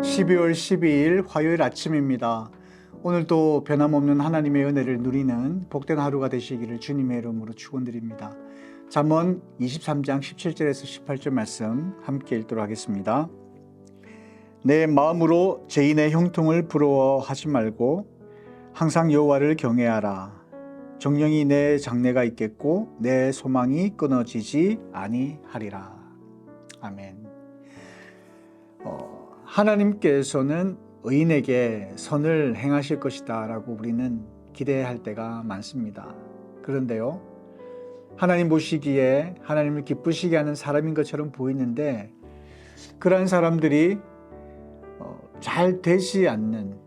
12월 12일 화요일 아침입니다. 오늘도 변함없는 하나님의 은혜를 누리는 복된 하루가 되시기를 주님의 이름으로 축원드립니다. 잠언 23장 17절에서 18절 말씀 함께 읽도록 하겠습니다. 내 마음으로 죄인의 형통을 부러워하지 말고 항상 여호와를 경외하라. 정령이 내 장래가 있겠고 내 소망이 끊어지지 아니하리라. 아멘. 하나님께서는 의인에게 선을 행하실 것이다 라고 우리는 기대할 때가 많습니다. 그런데요, 하나님 보시기에 하나님을 기쁘시게 하는 사람인 것처럼 보이는데, 그러한 사람들이 잘 되지 않는,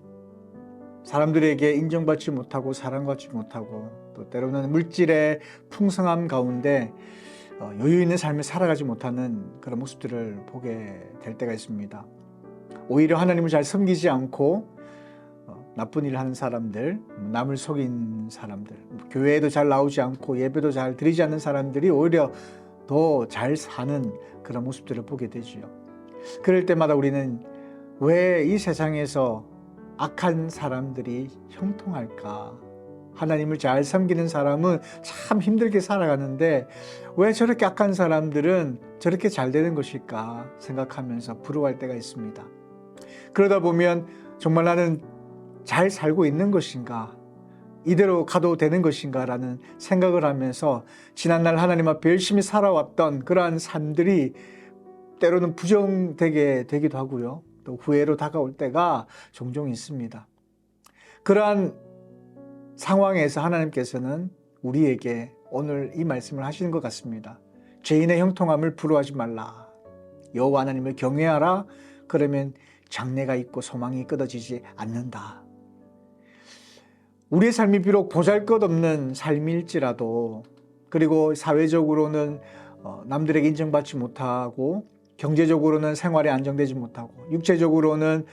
사람들에게 인정받지 못하고 사랑받지 못하고, 또 때로는 물질의 풍성함 가운데 여유 있는 삶을 살아가지 못하는 그런 모습들을 보게 될 때가 있습니다. 오히려 하나님을 잘 섬기지 않고 나쁜 일을 하는 사람들, 남을 속인 사람들, 교회에도 잘 나오지 않고 예배도 잘 드리지 않는 사람들이 오히려 더 잘 사는 그런 모습들을 보게 되지요. 그럴 때마다 우리는 왜 이 세상에서 악한 사람들이 형통할까? 하나님을 잘 섬기는 사람은 참 힘들게 살아가는데 왜 저렇게 악한 사람들은 저렇게 잘 되는 것일까 생각하면서 부러워할 때가 있습니다. 그러다 보면 정말 나는 잘 살고 있는 것인가, 이대로 가도 되는 것인가 라는 생각을 하면서 지난날 하나님 앞에 열심히 살아왔던 그러한 삶들이 때로는 부정되게 되기도 하고요, 또 후회로 다가올 때가 종종 있습니다. 그러한 상황에서 하나님께서는 우리에게 오늘 이 말씀을 하시는 것 같습니다. 죄인의 형통함을 부러워하지 말라. 여호와 하나님을 경외하라. 그러면 장래가 있고 소망이 끊어지지 않는다. 우리의 삶이 비록 보잘것없는 삶일지라도, 그리고 사회적으로는 남들에게 인정받지 못하고, 경제적으로는 생활이 안정되지 못하고, 육체적으로는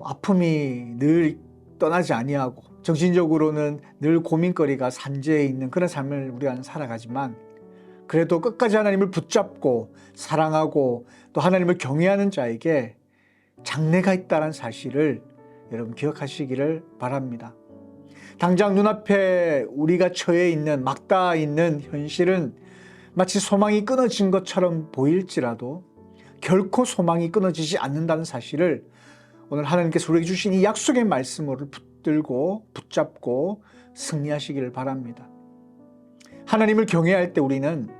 아픔이 늘 떠나지 아니하고, 정신적으로는 늘 고민거리가 산재해 있는 그런 삶을 우리가 살아가지만, 그래도 끝까지 하나님을 붙잡고 사랑하고 또 하나님을 경외하는 자에게 장래가 있다는 사실을 여러분 기억하시기를 바랍니다. 당장 눈앞에 우리가 처해 있는, 막닿아 있는 현실은 마치 소망이 끊어진 것처럼 보일지라도 결코 소망이 끊어지지 않는다는 사실을 오늘 하나님께서 우리에게 주신 이 약속의 말씀으로 붙들고 붙잡고 승리하시기를 바랍니다. 하나님을 경외할 때 우리는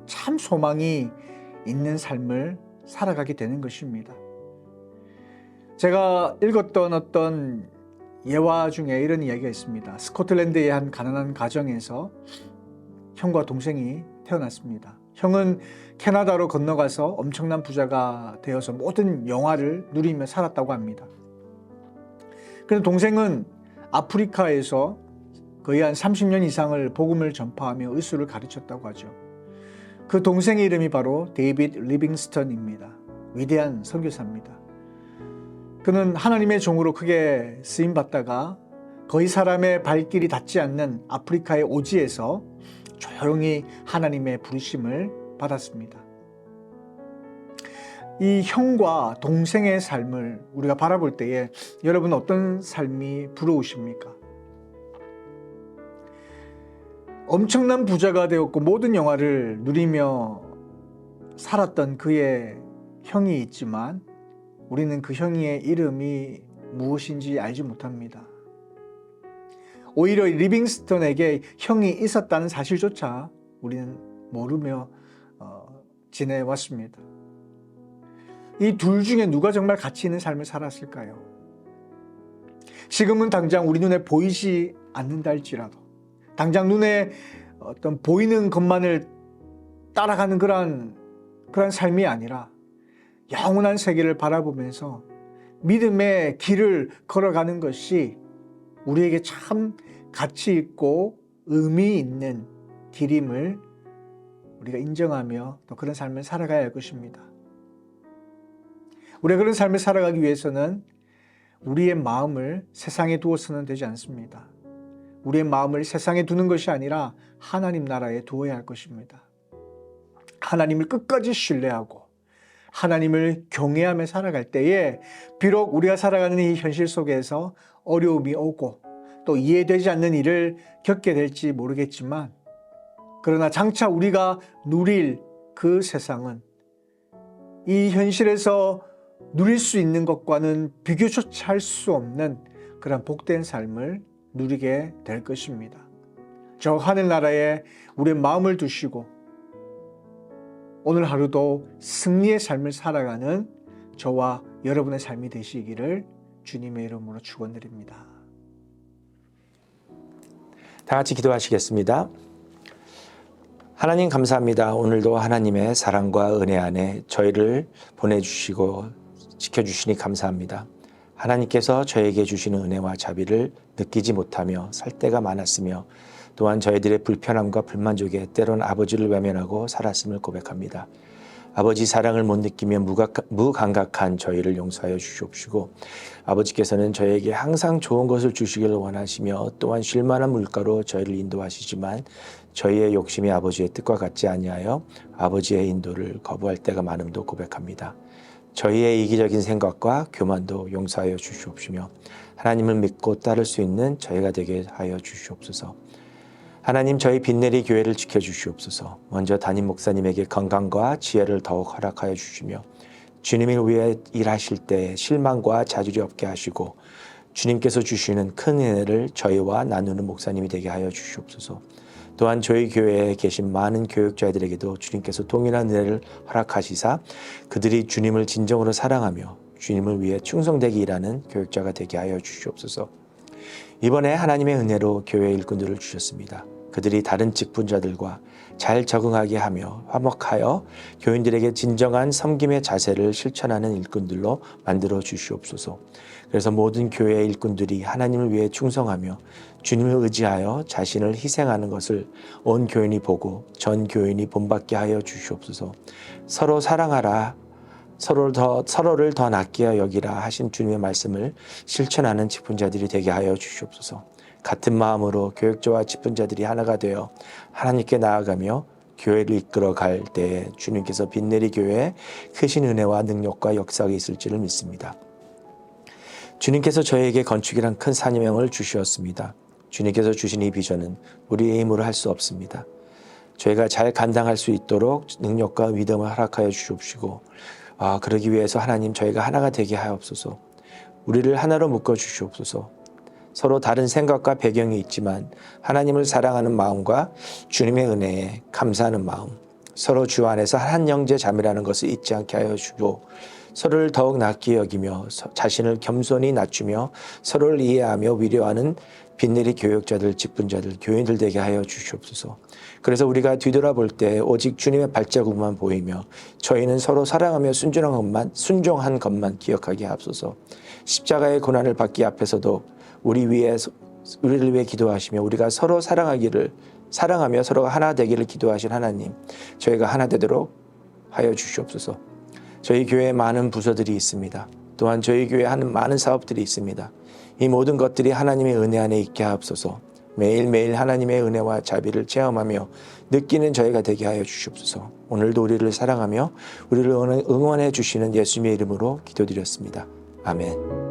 참 소망이 있는 삶을 살아가게 되는 것입니다. 제가 읽었던 어떤 예화 중에 이런 이야기가 있습니다. 스코틀랜드의 한 가난한 가정에서 형과 동생이 태어났습니다. 형은 캐나다로 건너가서 엄청난 부자가 되어서 모든 영화를 누리며 살았다고 합니다. 그런데 동생은 아프리카에서 거의 한 30년 이상을 복음을 전파하며 의술을 가르쳤다고 하죠. 그 동생의 이름이 바로 데이빗 리빙스턴입니다. 위대한 선교사입니다. 그는 하나님의 종으로 크게 쓰임받다가 거의 사람의 발길이 닿지 않는 아프리카의 오지에서 조용히 하나님의 부르심을 받았습니다. 이 형과 동생의 삶을 우리가 바라볼 때에 여러분 어떤 삶이 부러우십니까? 엄청난 부자가 되었고 모든 영화를 누리며 살았던 그의 형이 있지만 우리는 그 형의 이름이 무엇인지 알지 못합니다. 오히려 리빙스턴에게 형이 있었다는 사실조차 우리는 모르며 지내왔습니다. 이 둘 중에 누가 정말 가치 있는 삶을 살았을까요? 지금은 당장 우리 눈에 보이지 않는다 할지라도, 당장 눈에 어떤 보이는 것만을 따라가는 그런 삶이 아니라 영원한 세계를 바라보면서 믿음의 길을 걸어가는 것이 우리에게 참 가치 있고 의미 있는 길임을 우리가 인정하며 또 그런 삶을 살아가야 할 것입니다. 우리가 그런 삶을 살아가기 위해서는 우리의 마음을 세상에 두어서는 되지 않습니다. 우리의 마음을 세상에 두는 것이 아니라 하나님 나라에 두어야 할 것입니다. 하나님을 끝까지 신뢰하고 하나님을 경외하며 살아갈 때에 비록 우리가 살아가는 이 현실 속에서 어려움이 오고 또 이해되지 않는 일을 겪게 될지 모르겠지만, 그러나 장차 우리가 누릴 그 세상은 이 현실에서 누릴 수 있는 것과는 비교조차 할 수 없는 그런 복된 삶을 누리게 될 것입니다. 저 하늘나라에 우리의 마음을 두시고 오늘 하루도 승리의 삶을 살아가는 저와 여러분의 삶이 되시기를 주님의 이름으로 축원드립니다. 다 같이 기도하시겠습니다. 하나님 감사합니다. 오늘도 하나님의 사랑과 은혜 안에 저희를 보내주시고 지켜주시니 감사합니다. 하나님께서 저에게 주시는 은혜와 자비를 느끼지 못하며 살 때가 많았으며, 또한 저희들의 불편함과 불만족에 때론 아버지를 외면하고 살았음을 고백합니다. 아버지 사랑을 못 느끼며 무감각한 저희를 용서하여 주시옵시고, 아버지께서는 저에게 항상 좋은 것을 주시기를 원하시며 또한 쉴만한 물가로 저희를 인도하시지만, 저희의 욕심이 아버지의 뜻과 같지 아니하여 아버지의 인도를 거부할 때가 많음도 고백합니다. 저희의 이기적인 생각과 교만도 용서하여 주시옵시며 하나님을 믿고 따를 수 있는 저희가 되게 하여 주시옵소서. 하나님, 저희 빛내리 교회를 지켜주시옵소서. 먼저 담임 목사님에게 건강과 지혜를 더욱 허락하여 주시며 주님을 위해 일하실 때 실망과 자질이 없게 하시고 주님께서 주시는 큰 은혜를 저희와 나누는 목사님이 되게 하여 주시옵소서. 또한 저희 교회에 계신 많은 교육자들에게도 주님께서 동일한 은혜를 허락하시사 그들이 주님을 진정으로 사랑하며 주님을 위해 충성되게 일하는 교육자가 되게 하여 주시옵소서. 이번에 하나님의 은혜로 교회 일꾼들을 주셨습니다. 그들이 다른 직분자들과 잘 적응하게 하며 화목하여 교인들에게 진정한 섬김의 자세를 실천하는 일꾼들로 만들어 주시옵소서. 그래서 모든 교회 일꾼들이 하나님을 위해 충성하며 주님을 의지하여 자신을 희생하는 것을 온 교인이 보고 전 교인이 본받게 하여 주시옵소서. 서로 사랑하라, 서로를 더 낫게 여기라 하신 주님의 말씀을 실천하는 직분자들이 되게 하여 주시옵소서. 같은 마음으로 교육자와 직분자들이 하나가 되어 하나님께 나아가며 교회를 이끌어갈 때에 주님께서 빛내리 교회에 크신 은혜와 능력과 역사가 있을지를 믿습니다. 주님께서 저에게 건축이란 큰 사명을 주셨습니다. 주님께서 주신 이 비전은 우리의 힘으로 할 수 없습니다. 저희가 잘 감당할 수 있도록 능력과 믿음을 허락하여 주시옵시고, 그러기 위해서 하나님 저희가 하나가 되게 하옵소서. 우리를 하나로 묶어 주시옵소서. 서로 다른 생각과 배경이 있지만 하나님을 사랑하는 마음과 주님의 은혜에 감사하는 마음, 서로 주 안에서 한 형제 자매라는 것을 잊지 않게 하여 주고, 서로를 더욱 낮게 여기며 자신을 겸손히 낮추며 서로를 이해하며 위로하는 빛내리 교육자들, 직분자들, 교인들 되게 하여 주시옵소서. 그래서 우리가 뒤돌아볼 때 오직 주님의 발자국만 보이며 저희는 서로 사랑하며 순종한 것만 기억하게 하옵소서. 십자가의 고난을 받기 앞에서도 우리를 위해 기도하시며 우리가 서로 사랑하며 서로가 하나 되기를 기도하신 하나님, 저희가 하나 되도록 하여 주시옵소서. 저희 교회에 많은 부서들이 있습니다. 또한 저희 교회에 하는 많은 사업들이 있습니다. 이 모든 것들이 하나님의 은혜 안에 있게 하옵소서. 매일매일 하나님의 은혜와 자비를 체험하며 느끼는 저희가 되게 하여 주시옵소서. 오늘도 우리를 사랑하며 우리를 응원해 주시는 예수님의 이름으로 기도드렸습니다. 아멘.